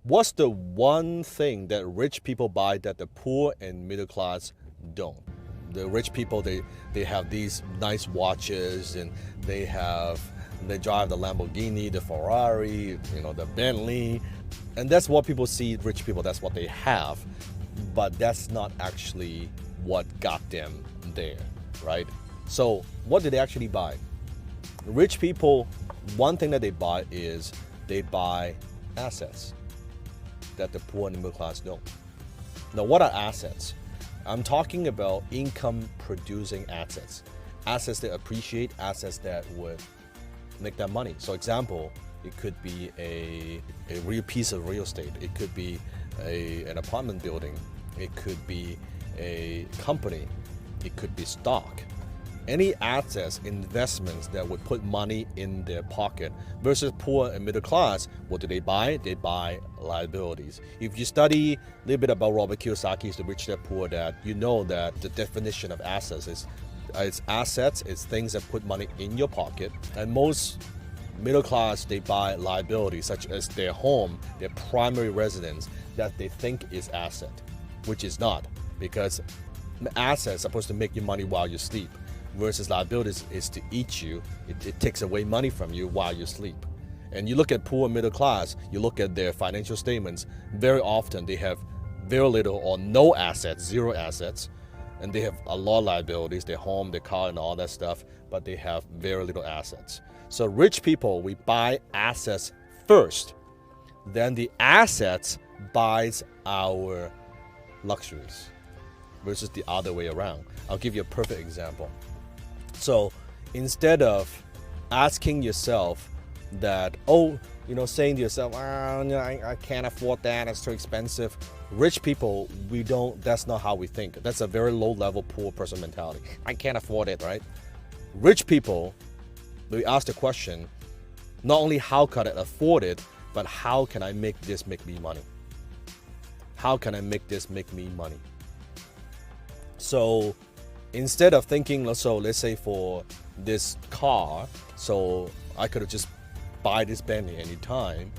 What's the one thing that rich people buy that the poor and middle class don't? The rich people, they have these nice watches, and they drive the Lamborghini, the Ferrari, the Bentley. And that's what people see rich people, that's what they have. But that's not actually what got them there, right? So what did they actually buy? Rich people, one thing that they buy is they buy assets that the poor and the middle class don't. Now, what are assets? I'm talking about income producing assets. Assets that appreciate, assets that would make that money. So example, it could be a real piece of real estate. It could be an apartment building. It could be a company. It could be stock. Any assets, investments that would put money in their pocket. Versus poor and middle class, what do they buy? They buy liabilities. If you study a little bit about Robert Kiyosaki's The Rich Dad Poor Dad, you know that the definition of assets is it's assets, it's things that put money in your pocket. And most middle class, they buy liabilities such as their home, their primary residence, that they think is asset, which is not, because assets are supposed to make you money while you sleep, versus liabilities is to eat you. It takes away money from you while you sleep. And you look at poor middle class, you look at their financial statements, very often they have very little or no assets, zero assets, and they have a lot of liabilities, their home, their car, and all that stuff, but they have very little assets. So rich people, we buy assets first, then the assets buys our luxuries, versus the other way around. I'll give you a perfect example. So instead of asking yourself that, saying to yourself, I can't afford that, it's too expensive. Rich people, that's not how we think. That's a very low level poor person mentality. I can't afford it, right? Rich people, we ask the question, not only how can I afford it, but how can I make this make me money? How can I make this make me money? So instead of thinking, so let's say for this car, so I could have just buy this Bentley anytime,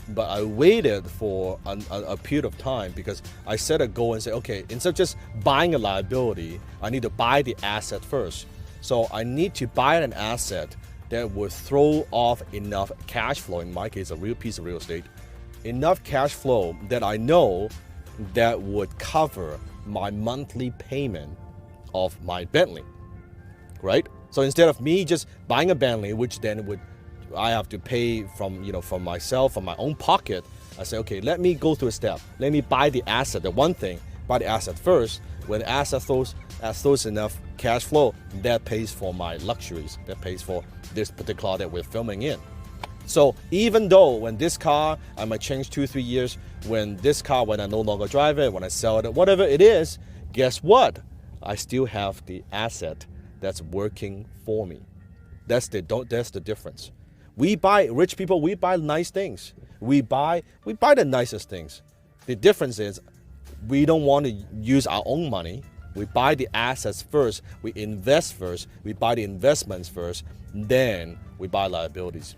but I waited for a period of time because I set a goal and say, okay, instead of just buying a liability, I need to buy the asset first. So I need to buy an asset that would throw off enough cash flow, in my case, a real piece of real estate, enough cash flow that I know that would cover my monthly payment of my Bentley, right? So instead of me just buying a Bentley, which then I have to pay from myself, from my own pocket, I say, okay, let me go through a step. Let me buy the asset, the one thing, buy the asset first. When the asset throws enough cash flow, that pays for my luxuries, that pays for this particular car that we're filming in. So even though when this car, I might change 2-3 years, when I no longer drive it, when I sell it, whatever it is, guess what? I still have the asset that's working for me. That's the difference. Rich people, we buy nice things. We buy the nicest things. The difference is we don't want to use our own money. We buy the assets first, we invest first, we buy the investments first, then we buy liabilities.